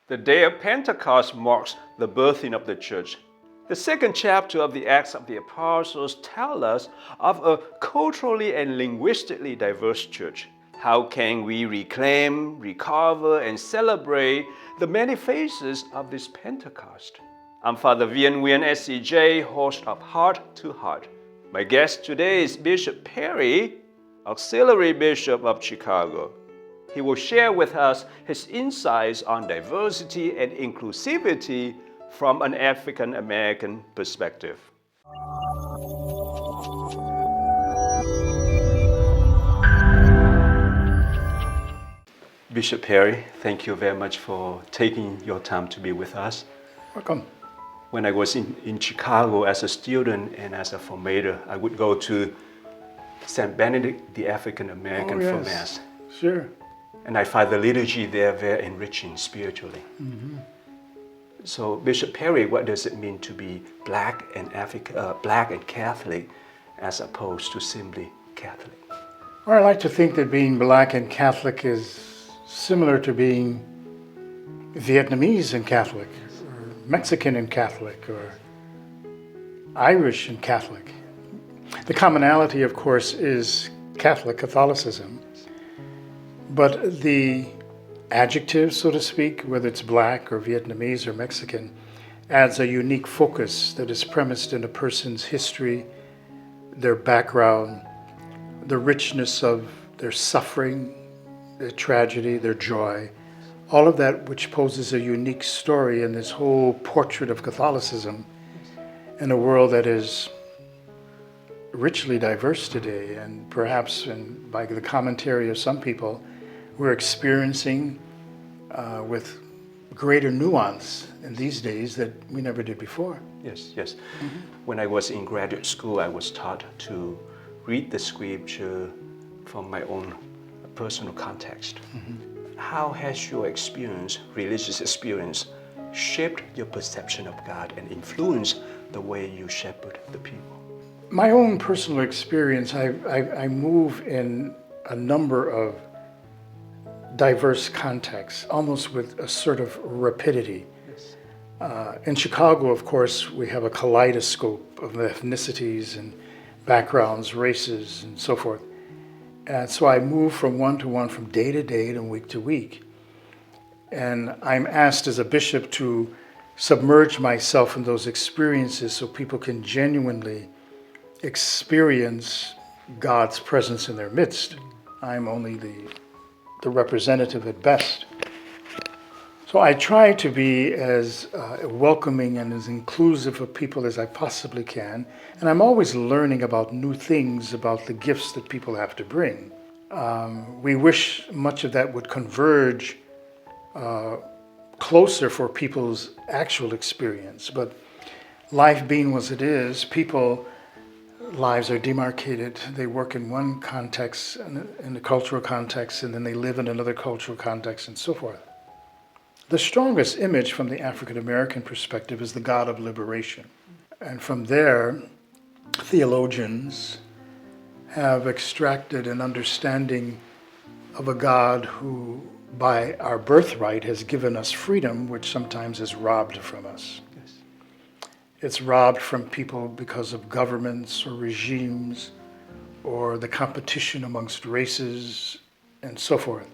The day of Pentecost marks the birthing of the church. The second chapter of the Acts of the Apostles tells us of a culturally and linguistically diverse church. How can we reclaim, recover, and celebrate the many phases of this Pentecost? I'm Father Vian Nguyen, SCJ, host of Heart to Heart. My guest today is Bishop Perry, Auxiliary Bishop of Chicago. He will share with us his insights on diversity and inclusivity from an African American perspective. Bishop Perry, thank you very much for taking your time to be with us. Welcome. When I was in Chicago as a student and as a formator, I would go to St. Benedict the African American for Mass. Sure. And I find the liturgy there very enriching spiritually. Mm-hmm. So, Bishop Perry, what does it mean to be Black and Catholic as opposed to simply Catholic? Well, I like to think that being Black and Catholic is similar to being Vietnamese and Catholic, or Mexican and Catholic, or Irish and Catholic. The commonality, of course, is Catholicism. But the adjective, so to speak, whether it's Black or Vietnamese or Mexican, adds a unique focus that is premised in a person's history, their background, the richness of their suffering, their tragedy, their joy, all of that which poses a unique story in this whole portrait of Catholicism in a world that is richly diverse today, and perhaps, by the commentary of some people, we're experiencing with greater nuance in these days that we never did before. Yes. Mm-hmm. When I was in graduate school, I was taught to read the scripture from my own personal context. Mm-hmm. How has your experience, religious experience, shaped your perception of God and influenced the way you shepherd the people? My own personal experience, I move in a number of diverse contexts, almost with a sort of rapidity. Yes. In Chicago, of course, we have a kaleidoscope of ethnicities and backgrounds, races, and so forth. And so I move from one to one, from day to day and week to week. And I'm asked as a bishop to submerge myself in those experiences so people can genuinely experience God's presence in their midst. I'm only the representative at best. So I try to be as welcoming and as inclusive of people as I possibly can. And I'm always learning about new things, about the gifts that people have to bring. We wish much of that would converge closer for people's actual experience. But life being as it is, lives are demarcated. They work in one context, in a cultural context, and then they live in another cultural context, and so forth. The strongest image from the African American perspective is the God of liberation. And from there, theologians have extracted an understanding of a God who, by our birthright, has given us freedom, which sometimes is robbed from us. It's robbed from people because of governments or regimes or the competition amongst races and so forth.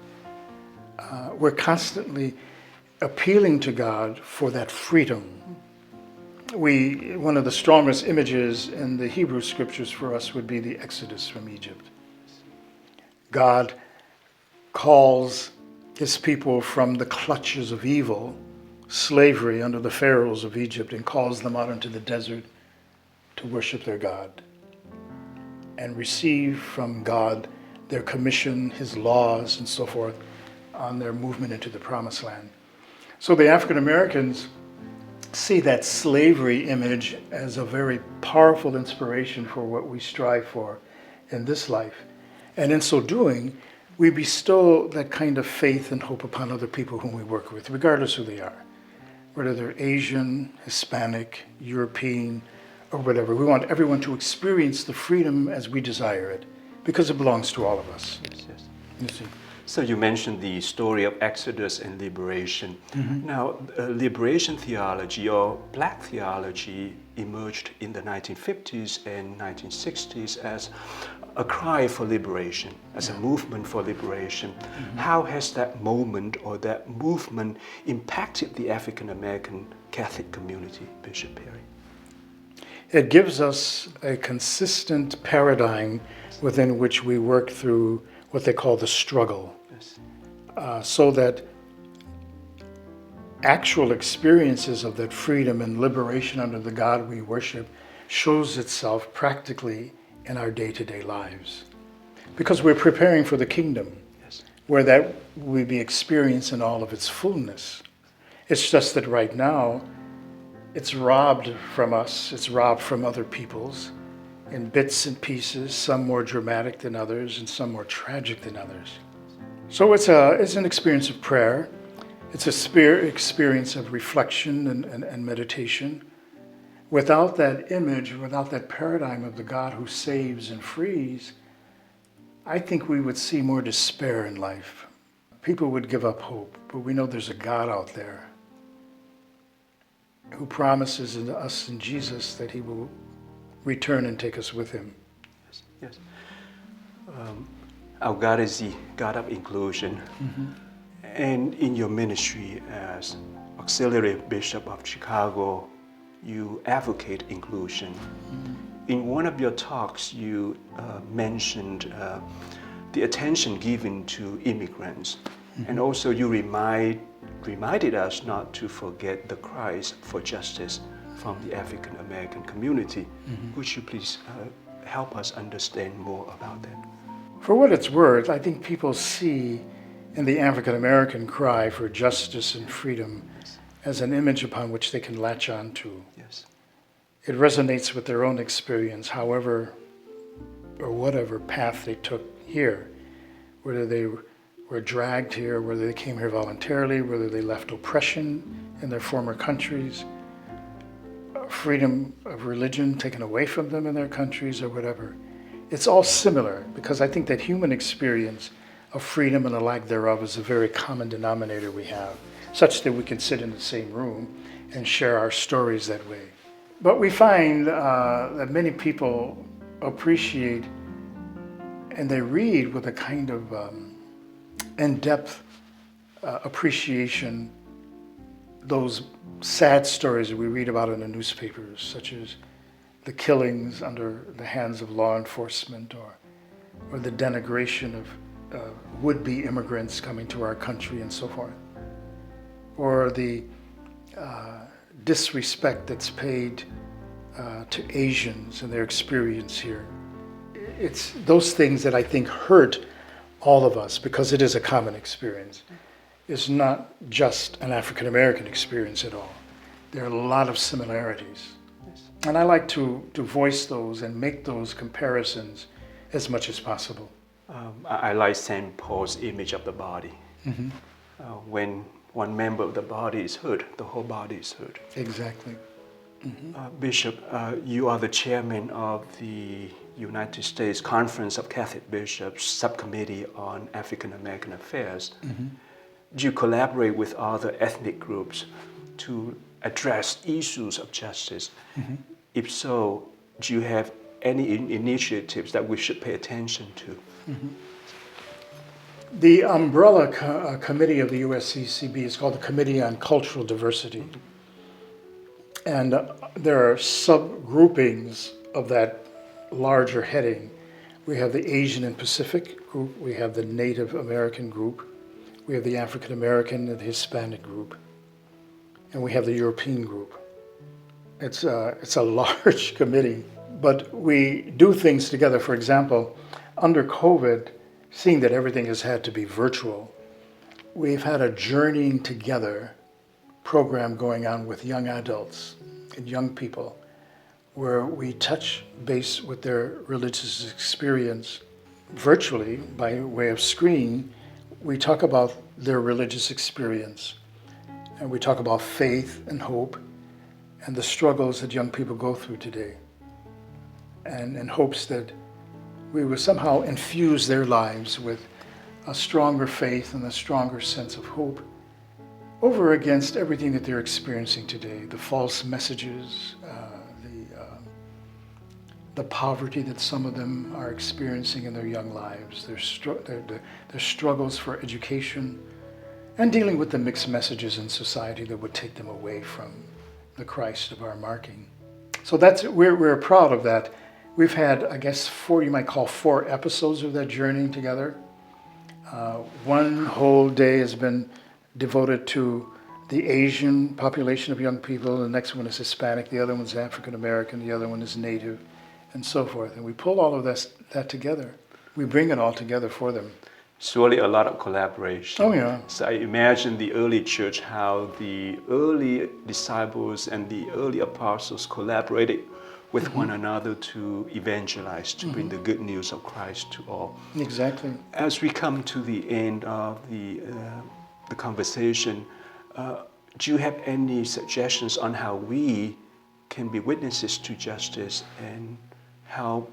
We're constantly appealing to God for that freedom. One of the strongest images in the Hebrew scriptures for us would be the Exodus from Egypt. God calls his people from the clutches of evil, slavery under the pharaohs of Egypt, and calls them out into the desert to worship their God and receive from God their commission, his laws, and so forth on their movement into the promised land. So the African Americans see that slavery image as a very powerful inspiration for what we strive for in this life. And in so doing, we bestow that kind of faith and hope upon other people whom we work with, regardless who they are. Whether they're Asian, Hispanic, European, or whatever. We want everyone to experience the freedom as we desire it, because it belongs to all of us. Yes. You see. So you mentioned the story of Exodus and liberation. Now, liberation theology or black theology emerged in the 1950s and 1960s as a cry for liberation, as a movement for liberation. How has that moment or that movement impacted the African American Catholic community, Bishop Perry? It gives us a consistent paradigm within which we work through what they call the struggle, so that actual experiences of that freedom and liberation under the God we worship shows itself practically in our day-to-day lives. Because we're preparing for the kingdom, where that will be experienced in all of its fullness. It's just that right now, it's robbed from us, it's robbed from other peoples in bits and pieces, some more dramatic than others and some more tragic than others. So it's an experience of prayer. It's a experience of reflection and meditation. Without that image, without that paradigm of the God who saves and frees, I think we would see more despair in life. People would give up hope, but we know there's a God out there who promises us in Jesus that he will return and take us with him. Yes. Our God is the God of inclusion. And in your ministry as Auxiliary Bishop of Chicago, you advocate inclusion. In one of your talks, you mentioned the attention given to immigrants. And also you reminded us not to forget the cries for justice from the African American community. Would you please help us understand more about that? For what it's worth, I think people see in the African American cry for justice and freedom as an image upon which they can latch on to. Yes. It resonates with their own experience, however or whatever path they took here, whether they were dragged here, whether they came here voluntarily, whether they left oppression in their former countries, freedom of religion taken away from them in their countries or whatever. It's all similar because I think that human experience of freedom and the lack thereof is a very common denominator we have, such that we can sit in the same room and share our stories that way. But we find that many people appreciate and they read with a kind of in-depth appreciation those sad stories that we read about in the newspapers, such as the killings under the hands of law enforcement or the denigration of would-be immigrants coming to our country and so forth, or the disrespect that's paid to Asians and their experience here. It's those things that I think hurt all of us because it is a common experience. It's not just an African American experience at all. There are a lot of similarities. And I like to voice those and make those comparisons as much as possible. I like St. Paul's image of the body. When one member of the body is hurt, the whole body is hurt. Exactly. Bishop, you are the chairman of the United States Conference of Catholic Bishops Subcommittee on African American Affairs. Do you collaborate with other ethnic groups to address issues of justice? If so, do you have any initiatives that we should pay attention to? The umbrella committee of the USCCB is called the Committee on Cultural Diversity. And there are subgroupings of that larger heading. We have the Asian and Pacific group, we have the Native American group, we have the African American and the Hispanic group, and we have the European group. It's a large committee, but we do things together. For example, under COVID, seeing that everything has had to be virtual, we've had a Journeying Together program going on with young adults and young people where we touch base with their religious experience virtually by way of screen. We talk about their religious experience and we talk about faith and hope and the struggles that young people go through today, and in hopes that we will somehow infuse their lives with a stronger faith and a stronger sense of hope over against everything that they're experiencing today, the false messages, the poverty that some of them are experiencing in their young lives, their struggles for education, and dealing with the mixed messages in society that would take them away from the Christ of our marking. So we're proud of that. We've had, I guess, you might call 4 episodes of that journey together. One whole day has been devoted to the Asian population of young people. The next one is Hispanic. The other one is African American. The other one is Native, and so forth. And we pull all of that together. We bring it all together for them. Surely a lot of collaboration. Oh, yeah. So I imagine the early church, how the early disciples and the early apostles collaborated with one another to evangelize, to bring the good news of Christ to all. Exactly. As we come to the end of the conversation, do you have any suggestions on how we can be witnesses to justice and how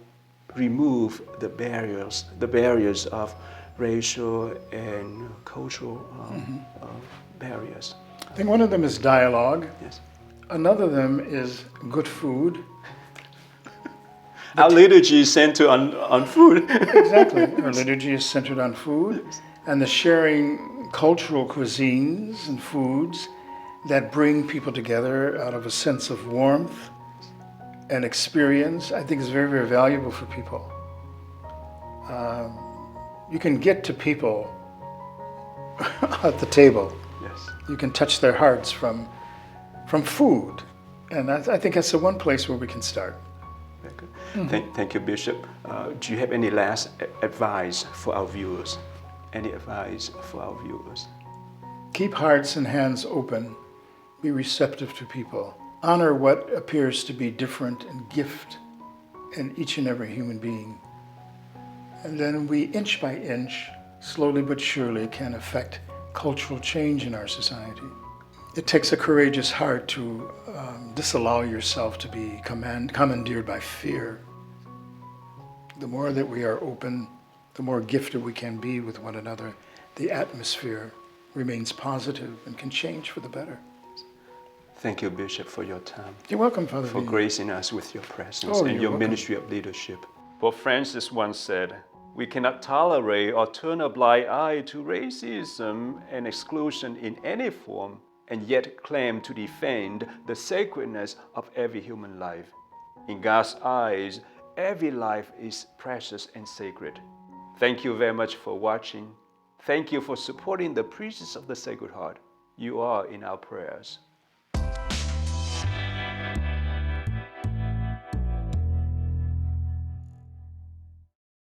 remove the barriers of racial and cultural barriers? I think one of them is dialogue. Yes. Another of them is good food. Our liturgy is centered on food. Exactly. Our liturgy is centered on food and the sharing cultural cuisines and foods that bring people together out of a sense of warmth and experience. I think is very, very valuable for people. You can get to people at the table. Yes. You can touch their hearts from food. And I think that's the one place where we can start. Very good. Thank you, Bishop. Do you have any last advice for our viewers? Any advice for our viewers? Keep hearts and hands open. Be receptive to people. Honor what appears to be different and gift in each and every human being. And then we, inch by inch, slowly but surely, can affect cultural change in our society. It takes a courageous heart to disallow yourself to be commandeered by fear. The more that we are open, the more gifted we can be with one another. The atmosphere remains positive and can change for the better. Thank you, Bishop, for your time. You're welcome, Father. For gracing us with your presence and your ministry of leadership. Pope Francis once said, "We cannot tolerate or turn a blind eye to racism and exclusion in any form, and yet claim to defend the sacredness of every human life. In God's eyes, every life is precious and sacred." Thank you very much for watching. Thank you for supporting the priests of the Sacred Heart. You are in our prayers.